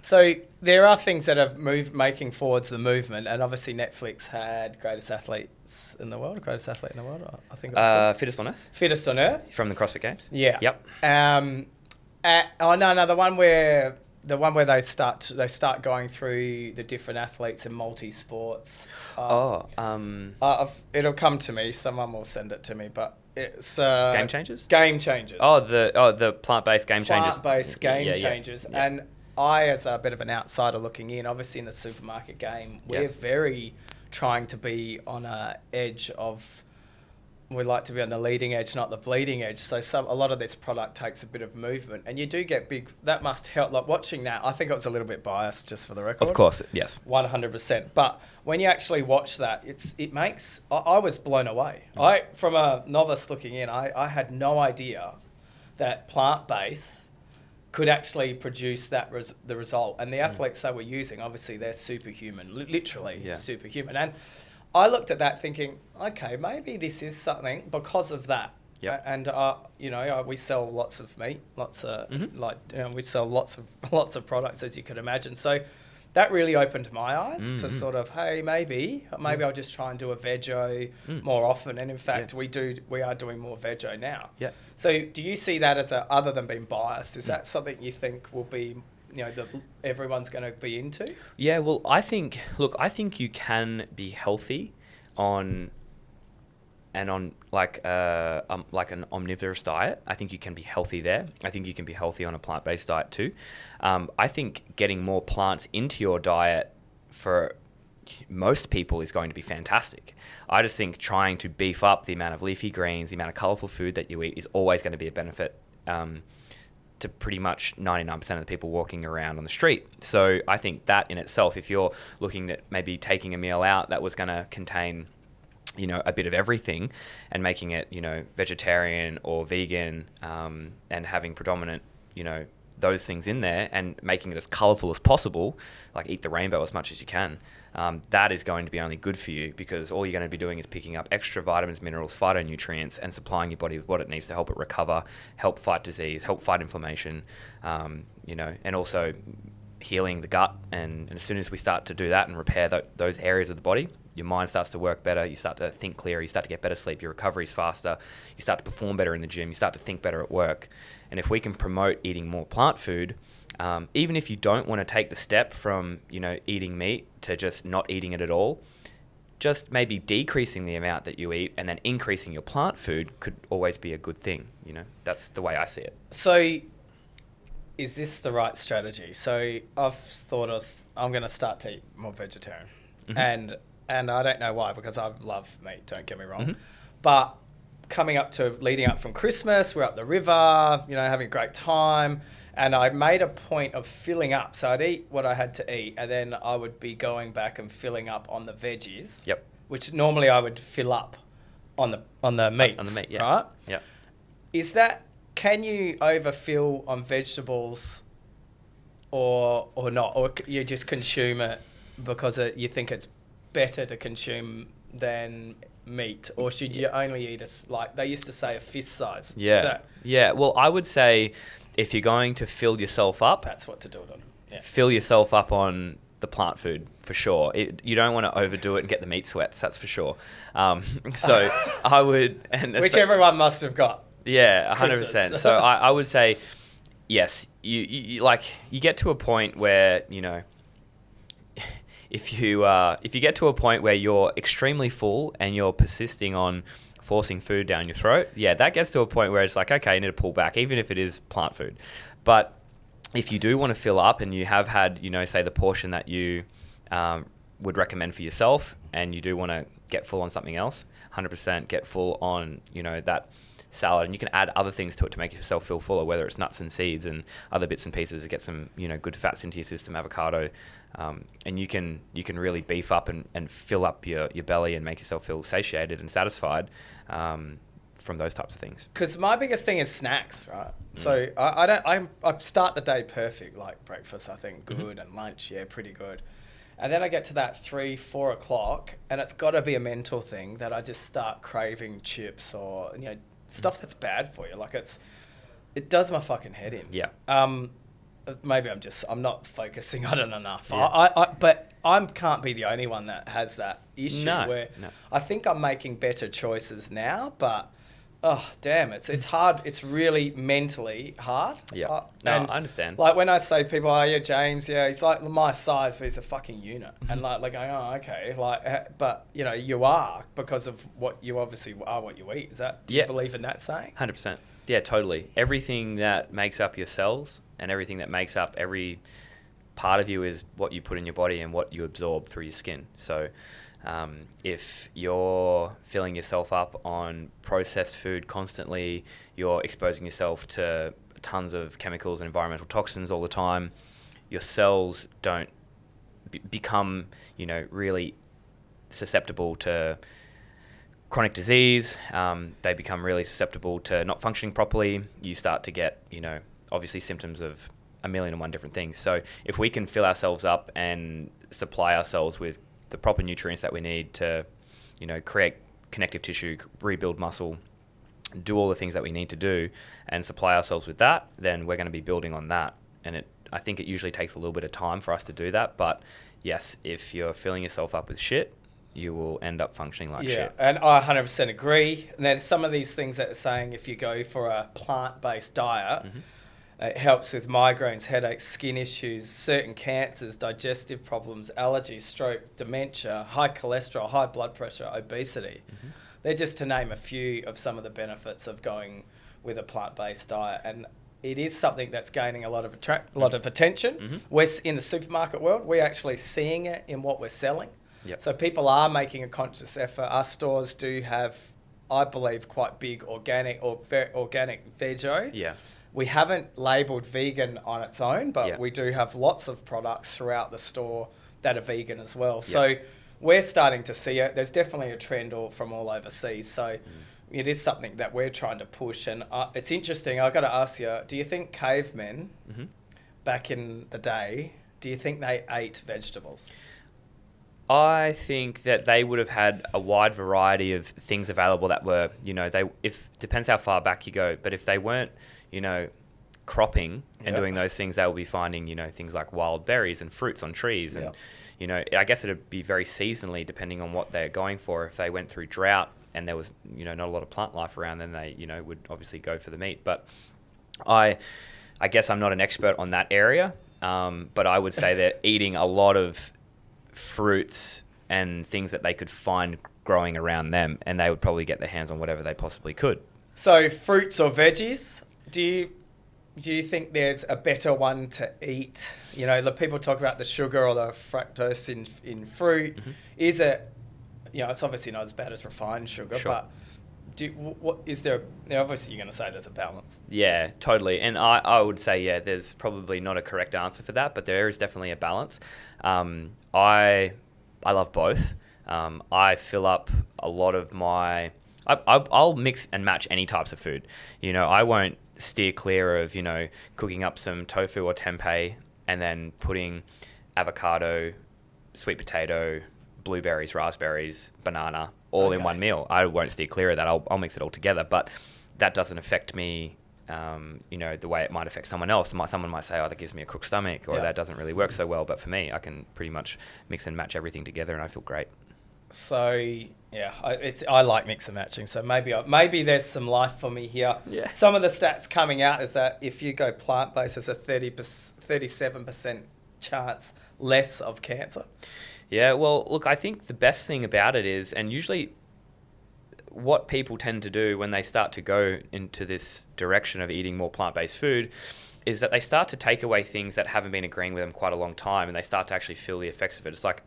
So there are things that have making forwards the movement, and obviously Netflix had Greatest Athlete in the World, I think it was called. Fittest on Earth? Fittest on Earth. From the CrossFit Games? Yeah. Yep. The one where they start going through the different athletes in multi-sports. It'll come to me. Someone will send it to me, but it's Game Changers? Game Changers. The plant-based Game Changers. Plant-based Game Changers. Yeah. And I, as a bit of an outsider looking in, obviously in the supermarket game, we're very trying to be on a edge of. We like to be on the leading edge, not the bleeding edge. So a lot of this product takes a bit of movement, and you do get big. That must help. Like watching that, I think it was a little bit biased, just for the record. Of course, yes. 100%. But when you actually watch that, it makes. I was blown away. From a novice looking in, I had no idea that plant-based could actually produce the result. And the athletes they were using, obviously, they're superhuman, literally superhuman. And I looked at that thinking, okay, maybe this is something because of that. Yep. And we sell lots of meat, we sell lots of products, as you could imagine. So that really opened my eyes to sort of, hey, maybe I'll just try and do a veggie more often. And in fact, we are doing more veggie now. Yeah. So do you see that as other than being biased, is that something you think will be, that everyone's going to be into? Yeah, well, I think you can be healthy on like an omnivorous diet. I think you can be healthy there. I think you can be healthy on a plant-based diet too. I think getting more plants into your diet for most people is going to be fantastic. I just think trying to beef up the amount of leafy greens, the amount of colourful food that you eat is always going to be a benefit to pretty much 99% of the people walking around on the street. So I think that in itself, if you're looking at maybe taking a meal out that was going to contain a bit of everything and making it, vegetarian or vegan, and having predominant, those things in there and making it as colourful as possible, like eat the rainbow as much as you can, that is going to be only good for you, because all you're going to be doing is picking up extra vitamins, minerals, phytonutrients, and supplying your body with what it needs to help it recover, help fight disease, help fight inflammation, and also healing the gut. And as soon as we start to do that and repair those areas of the body, your mind starts to work better, you start to think clearer, you start to get better sleep, your recovery is faster, you start to perform better in the gym, you start to think better at work. And if we can promote eating more plant food, even if you don't want to take the step from, eating meat to just not eating it at all, just maybe decreasing the amount that you eat and then increasing your plant food could always be a good thing. That's the way I see it. So is this the right strategy? So I've thought I'm going to start to eat more vegetarian. Mm-hmm. And I don't know why, because I love meat, don't get me wrong. Mm-hmm. But leading up from Christmas, we're up the river, having a great time. And I made a point of filling up. So I'd eat what I had to eat, and then I would be going back and filling up on the veggies. Yep. Which normally I would fill up on the meats. On the meat, yeah. Right? Yep. Is that, can you overfill on vegetables or not? Or you just consume it because you think it's better to consume than meat? Or should you only eat like they used to say, a fist size? Yeah. Well, I would say if you're going to fill yourself up, that's what to do it on. Yeah. Fill yourself up on the plant food for sure. You don't want to overdo it and get the meat sweats, that's for sure. So I would, which everyone must have got. Yeah, 100%. So I would say yes. You get to a point where if you get to a point where you're extremely full and you're persisting on forcing food down your throat, that gets to a point where it's like, okay, you need to pull back, even if it is plant food. But if you do want to fill up and you have had, say the portion that you would recommend for yourself, and you do want to get full on something else, 100% get full on, that salad, and you can add other things to it to make yourself feel fuller, whether it's nuts and seeds and other bits and pieces to get some, good fats into your system, avocado, and you can really beef up and fill up your belly and make yourself feel satiated and satisfied from those types of things. Because my biggest thing is snacks, right? So I start the day perfect, like breakfast, I think good, and lunch, pretty good. And then I get to that 3-4 o'clock, and it's got to be a mental thing that I just start craving chips or stuff that's bad for you. Like it does my fucking head in. Yeah. maybe I'm not focusing on it enough. Yeah. But I can't be the only one that has that issue where No. I think I'm making better choices now, but oh damn, it's hard. It's really mentally hard. Yeah. No, I understand. Like when I say people, oh yeah, James, yeah, he's like my size, but he's a fucking unit, and like going, oh okay, like, but you know, you are because of what you obviously are, what you eat. Do you believe in that saying? 100%. Yeah, totally. Everything that makes up your cells and everything that makes up every part of you is what you put in your body and what you absorb through your skin. So if you're filling yourself up on processed food constantly, you're exposing yourself to tons of chemicals and environmental toxins all the time, your cells don't become, really susceptible to chronic disease. They become really susceptible to not functioning properly. You start to get, obviously symptoms of 1,000,001 different things. So if we can fill ourselves up and supply ourselves with the proper nutrients that we need to, create connective tissue, rebuild muscle, do all the things that we need to do and supply ourselves with that, then we're going to be building on that. And I think it usually takes a little bit of time for us to do that. But yes, if you're filling yourself up with shit, you will end up functioning like shit. And I 100% agree. And there's some of these things that are saying if you go for a plant-based diet, it helps with migraines, headaches, skin issues, certain cancers, digestive problems, allergies, stroke, dementia, high cholesterol, high blood pressure, obesity. They're just to name a few of some of the benefits of going with a plant-based diet. And it is something that's gaining a lot of attention. We're in the supermarket world. We're actually seeing it in what we're selling. Yep. So people are making a conscious effort. Our stores do have, I believe, quite big organic vego. Yeah. We haven't labelled vegan on its own, but Yeah. we do have lots of products throughout the store that are vegan as well. So we're starting to see it. There's definitely a trend from all overseas. So it is something that we're trying to push. And it's interesting. I've got to ask you, do you think cavemen back in the day, do you think they ate vegetables? I think that they would have had a wide variety of things available that were, depends how far back you go, but if they weren't, cropping and doing those things, they will be finding, things like wild berries and fruits on trees. And, I guess it'd be very seasonally depending on what they're going for. If they went through drought and there was, not a lot of plant life around, then they, would obviously go for the meat. But I guess I'm not an expert on that area, but I would say they're eating a lot of fruits and things that they could find growing around them, and they would probably get their hands on whatever they possibly could. So fruits or veggies, do you think there's a better one to eat? The people talk about the sugar or the fructose in fruit. Is it, it's obviously not as bad as refined sugar, but what is there? Obviously, you're going to say there's a balance. Yeah, totally. And I would say, there's probably not a correct answer for that, but there is definitely a balance. I love both. I fill up a lot of my... I'll mix and match any types of food. I won't steer clear of, cooking up some tofu or tempeh and then putting avocado, sweet potato, blueberries, raspberries, banana, all in one meal. I won't steer clear of that. I'll mix it all together, but that doesn't affect me, the way it might affect someone else. Someone might say, oh, that gives me a crook stomach, or that doesn't really work so well. But for me, I can pretty much mix and match everything together and I feel great. So, I like mix and matching. So maybe there's some life for me here. Yeah. Some of the stats coming out is that if you go plant-based, there's a 37% chance less of cancer. Yeah, well, look, I think the best thing about it is, and usually what people tend to do when they start to go into this direction of eating more plant-based food is that they start to take away things that haven't been agreeing with them quite a long time, and they start to actually feel the effects of it. It's like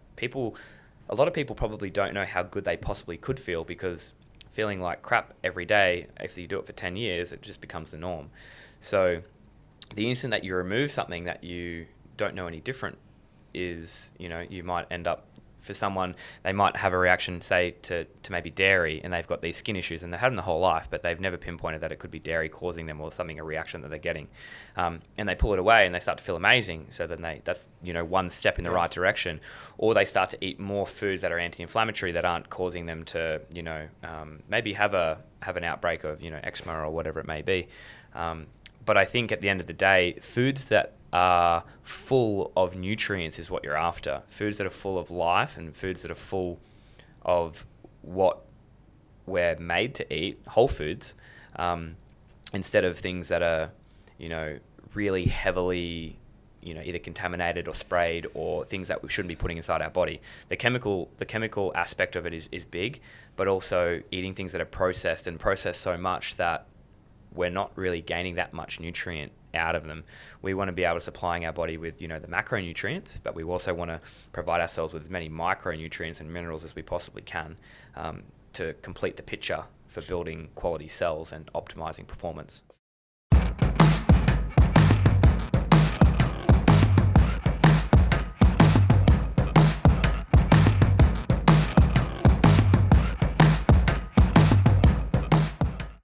a lot of people probably don't know how good they possibly could feel, because feeling like crap every day, if you do it for 10 years, it just becomes the norm. So the instant that you remove something that you don't know any different is, you might end up, for someone, they might have a reaction, say, to maybe dairy, and they've got these skin issues, and they've had them the whole life, but they've never pinpointed that it could be dairy causing them or something, a reaction that they're getting. And they pull it away and they start to feel amazing. So then that's one step in the right direction. Or they start to eat more foods that are anti-inflammatory that aren't causing them to, maybe have an outbreak of, eczema or whatever it may be. But I think at the end of the day, foods that are full of nutrients is what you're after. Foods that are full of life and foods that are full of what we're made to eat, whole foods, instead of things that are, really heavily, either contaminated or sprayed, or things that we shouldn't be putting inside our body. The chemical aspect of it is big, but also eating things that are processed so much that we're not really gaining that much nutrient out of them. We want to be able to supplying our body with, the macronutrients, but we also want to provide ourselves with as many micronutrients and minerals as we possibly can, to complete the picture for building quality cells and optimizing performance.